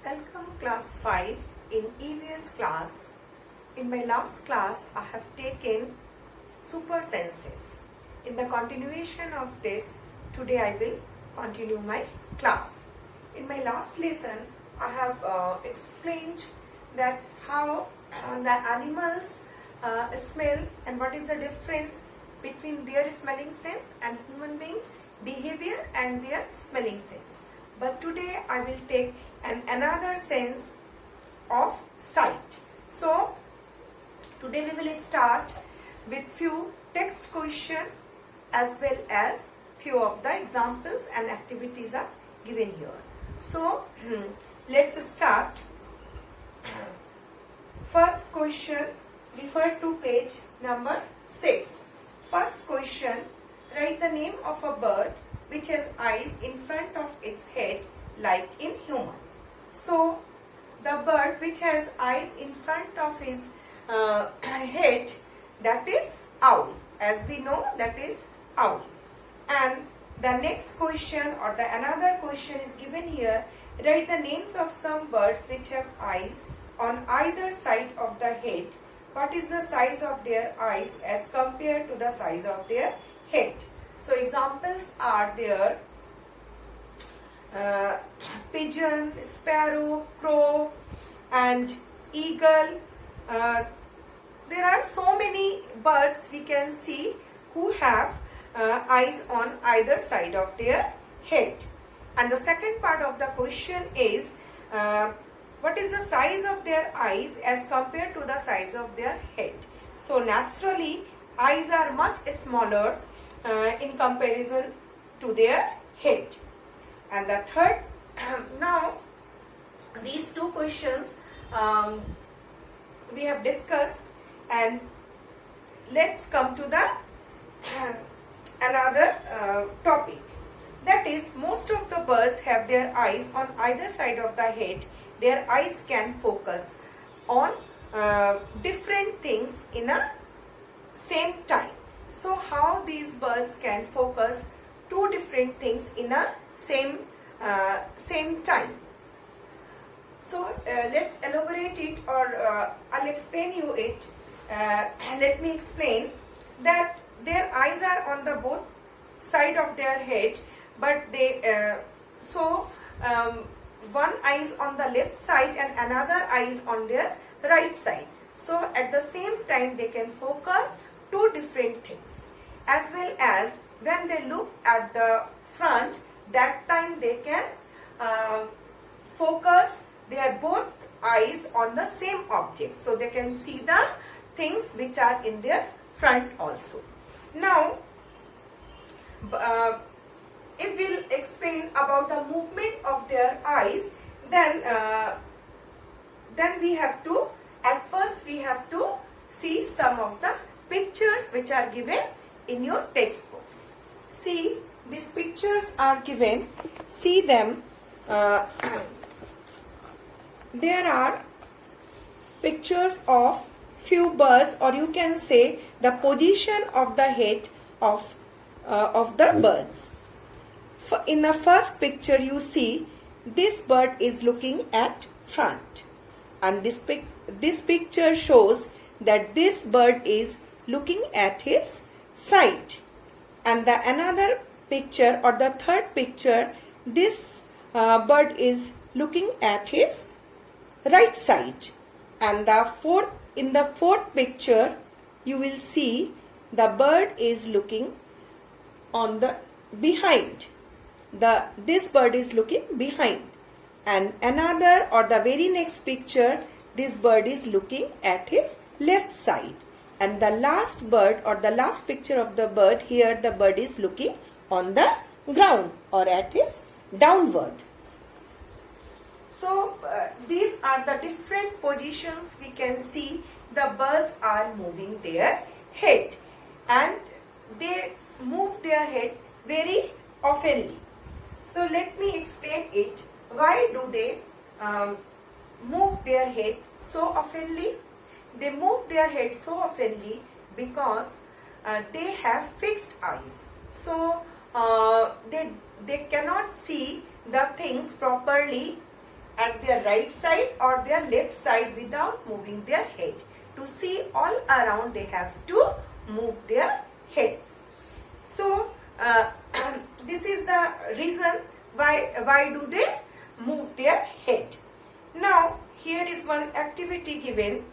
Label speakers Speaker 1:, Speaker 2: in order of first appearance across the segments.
Speaker 1: Welcome class 5 in EVS class. In my last class I have taken super senses. In the continuation of this, today I will continue my class. In my last lesson I have explained that how the animals smell and what is the difference between their smelling sense and human beings behavior and their smelling sense. But today I will take another sense of sight. So today we will start with few text question as well as few of the examples and activities are given here. So let's start. First question, refer to page number 6. First question, write the name of a bird which has eyes in front of its head like in human. So the bird which has eyes in front of his head, that is owl. As we know, that is owl. And the next question or the another question is given here. Write the names of some birds which have eyes on either side of the head. What is the size of their eyes as compared to the size of their head? So examples are there. Pigeon, sparrow, crow and eagle. There are so many birds we can see who have eyes on either side of their head. And the second part of the question is what is the size of their eyes as compared to the size of their head? So naturally eyes are much smaller in comparison to their head. And the third, now these two questions we have discussed, and let's come to the another topic. That is, most of the birds have their eyes on either side of the head. Their eyes can focus on different things in a same time. So how these birds can focus two different things in a same time? So let's elaborate it, or I'll explain you it. Let me explain that their eyes are on the both side of their head, but they one eye is on the left side and another eye is on their right side. So at the same time they can focus two different things, as well as when they look at the front, that time they can focus their both eyes on the same object, so they can see the things which are in their front also. Now if we'll explain about the movement of their eyes, then we have to, at first we have to see some of the pictures which are given in your textbook. See, these pictures are given. See them. There are pictures of few birds, or you can say the position of the head of the birds. In the first picture you see this bird is looking at front, and this picture shows that this bird is looking at his side. And the another picture or the third picture, this bird is looking at his right side. And in the fourth picture you will see the bird is looking on the behind. This bird is looking behind. And another or the very next picture, this bird is looking at his left side. And the last bird or the last picture of the bird, here the bird is looking on the ground or at his downward. So these are the different positions we can see the birds are moving their head, and they move their head very oftenly. So let me explain it. Why do they move their head so oftenly? They move their head so oftenly because they have fixed eyes. So they cannot see the things properly at their right side or their left side without moving their head. To see all around, they have to move their heads. So this is the reason why do they move their head. Now here is one activity given,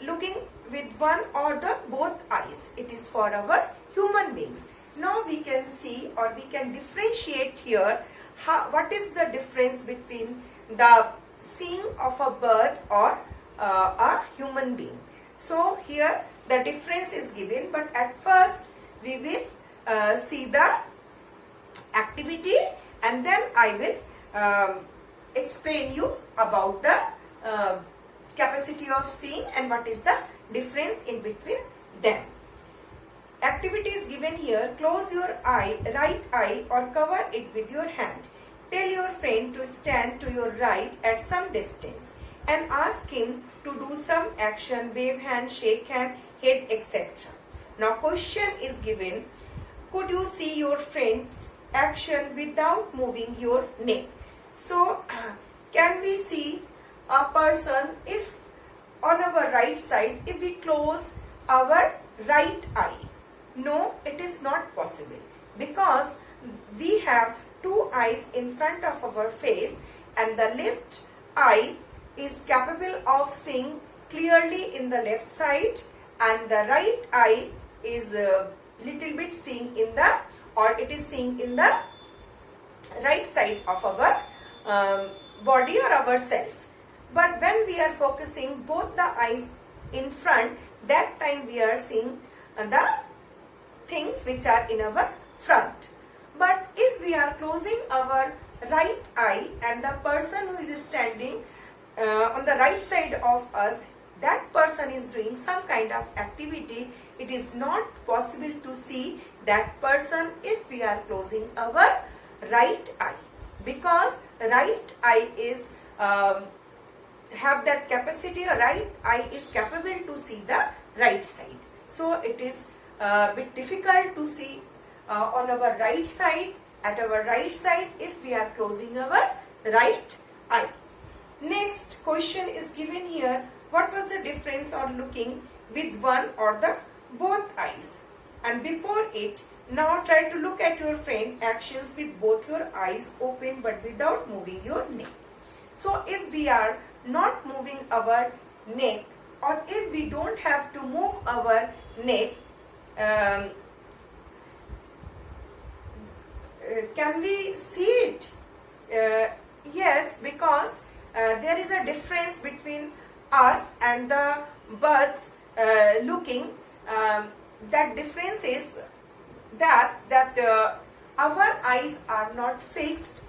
Speaker 1: looking with one or the both eyes. It is for our human beings. Now we can see or we can differentiate here what is the difference between the seeing of a bird or a human being. So here the difference is given, but at first we will see the activity and then I will explain you about the capacity of seeing and what is the difference in between them. Activity is given here. Close your right eye or cover it with your hand. Tell your friend to stand to your right at some distance and ask him to do some action, wave hand, shake hand, head, etc. Now question is given. Could you see your friend's action without moving your neck? So can we see a person if on our right side, if we close our right eye? No, it is not possible because we have two eyes in front of our face and the left eye is capable of seeing clearly in the left side and the right eye is little bit seeing in the, or it is seeing in the right side of our body or ourself. But when we are focusing both the eyes in front, that time we are seeing the things which are in our front. But if we are closing our right eye and the person who is standing on the right side of us, that person is doing some kind of activity, it is not possible to see that person if we are closing our right eye, because right eye is have that capacity, right eye is capable to see the right side. So it is a bit difficult to see on our right side, at our right side if we are closing our right eye. Next question is given here. What was the difference on looking with one or the both eyes? And before it, now try to look at your friend actions with both your eyes open but without moving your neck. So if we are not moving our neck, or if we don't have to move our neck, can we see it? Yes, because there is a difference between us and the birds looking. That difference is that our eyes are not fixed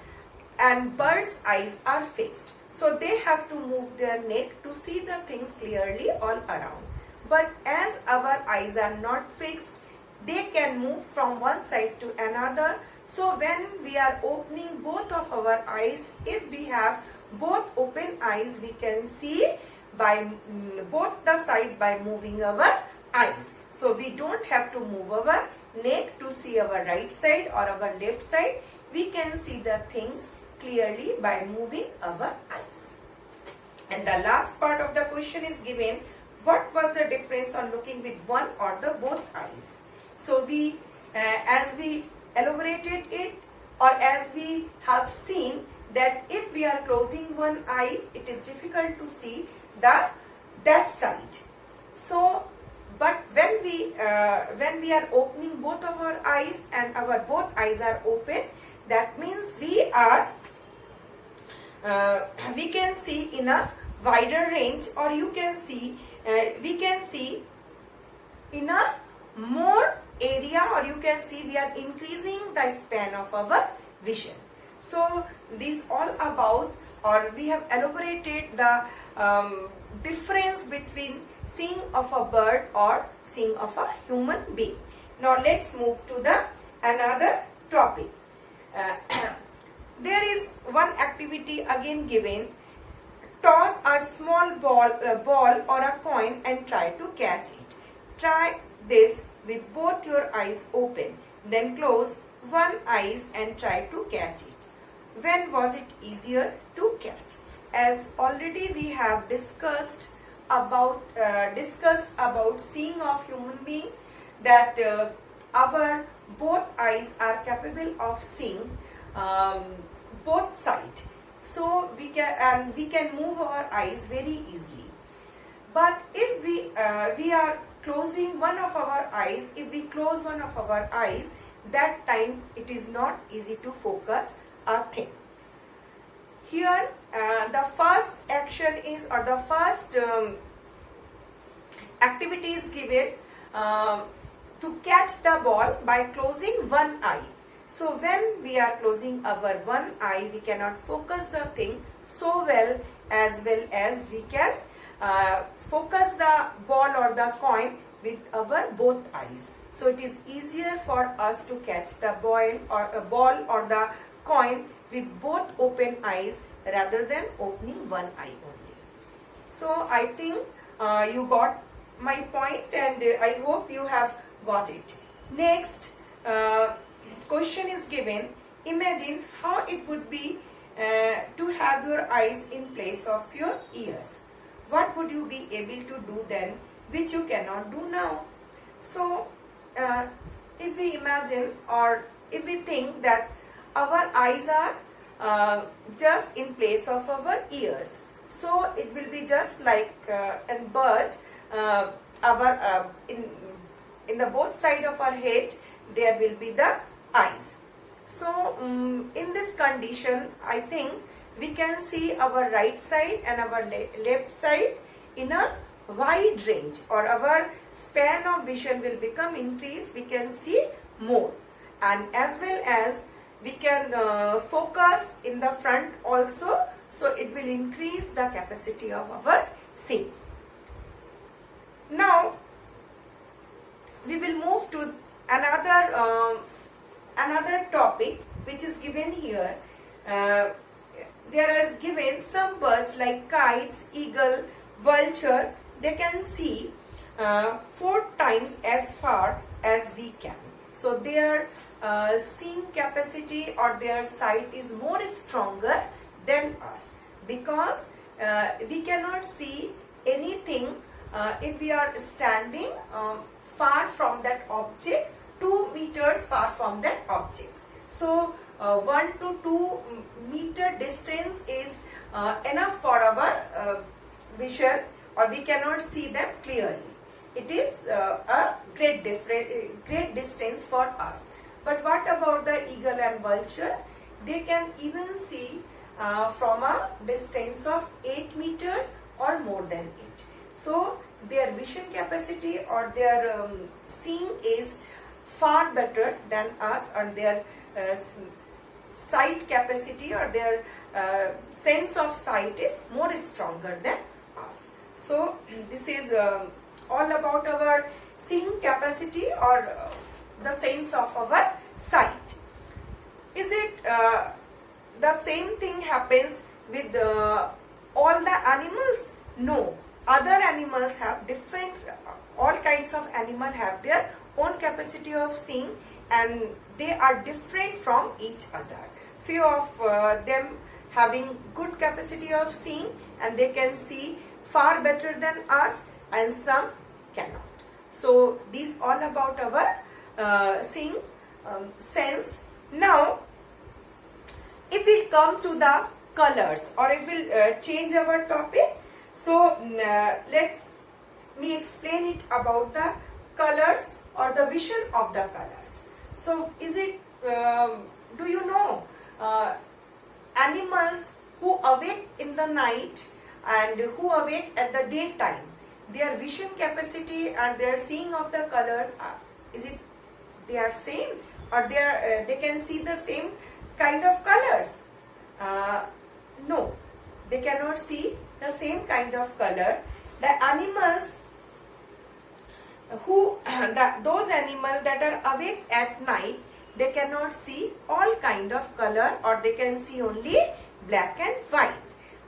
Speaker 1: and birds' eyes are fixed. So they have to move their neck to see the things clearly all around. But as our eyes are not fixed, they can move from one side to another. So when we are opening both of our eyes, if we have both open eyes, we can see by both the side by moving our eyes. So we don't have to move our neck to see our right side or our left side. We can see the things clearly by moving our eyes. And the last part of the question is given. What was the difference on looking with one or the both eyes? So we, as we elaborated it, or as we have seen that if we are closing one eye, it is difficult to see that side. So, but when we are opening both of our eyes and our both eyes are open, that means we can see in a wider range, or you can see we can see in a more area, or you can see we are increasing the span of our vision. So this all about, or we have elaborated the difference between seeing of a bird or seeing of a human being. Now let's move to the another topic. There is one activity again given. Toss a small ball or a coin and try to catch it. Try this with both your eyes open. Then close one eye and try to catch it. when was it easier to catch? As already we have discussed about seeing of human being, that our both eyes are capable of seeing both sides. So we can move our eyes very easily. But if we are closing one of our eyes, if we close one of our eyes, that time it is not easy to focus a thing. Here the first action is, or the first activity is given to catch the ball by closing one eye. So when we are closing our one eye, we cannot focus the thing so well as we can focus the ball or the coin with our both eyes. So it is easier for us to catch the ball or the coin with both open eyes rather than opening one eye only. So I think you got my point, and I hope you have got it. Next question is given. Imagine how it would be to have your eyes in place of your ears. What would you be able to do then, which you cannot do now? So if we imagine, or if we think that our eyes are just in place of our ears, so it will be just like a bird. In the both side of our head there will be the eyes. So in this condition, I think we can see our right side and our left side in a wide range, or our span of vision will become increased. We can see more, and as well as we can focus in the front also, so it will increase the capacity of our seeing. Now we will move to another topic which is given here. There is given some birds like kites, eagle, vulture. They can see 4 times as far as we can. So their seeing capacity or their sight is more stronger than us, because we cannot see anything if we are standing far from that object, 2 meters far from that object. So 1 to 2 meter distance is enough for our vision, or we cannot see them clearly. It is a great distance for us. But what about the eagle and vulture? They can even see from a distance of 8 meters or more than 8. So their vision capacity or their seeing is far better than us, and their sight capacity or their sense of sight is more stronger than us. So this is all about our seeing capacity or the sense of our sight. Is it the same thing happens with all the animals? No. Other animals have different, all kinds of animals have their own capacity of seeing, and they are different from each other. Few of them having good capacity of seeing, and they can see far better than us, and some cannot. So these all about our seeing sense. Now if we come to the colors, or if we'll change our topic, so let's me explain it about the colors or the vision of the colors. So is it do you know animals who awake in the night and who awake at the daytime, their vision capacity and their seeing of the colors, is it they are same, or they can see the same kind of colors? No, they cannot see the same kind of color. The animals who those animals that are awake at night, they cannot see all kind of color, or they can see only black and white.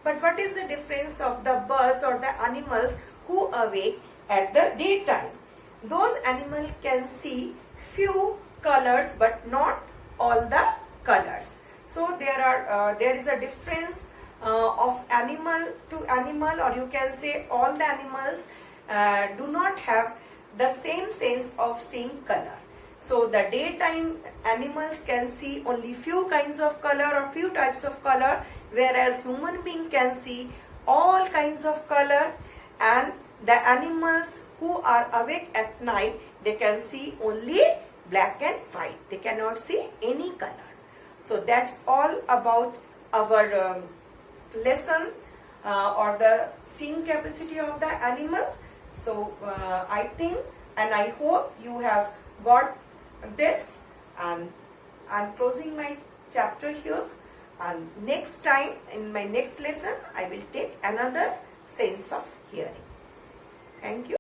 Speaker 1: But what is the difference of the birds or the animals who awake at the daytime? Those animals can see few colors but not all the colors. So there is a difference of animal to animal, or you can say all the animals do not have the same sense of seeing color. So the daytime animals can see only few kinds of color or few types of color, whereas human being can see all kinds of color, and the animals who are awake at night, they can see only black and white. They cannot see any color. So that's all about our lesson or the seeing capacity of the animal. So I think and I hope you have got this, and I'm closing my chapter here, and next time in my next lesson I will take another sense of hearing. Thank you.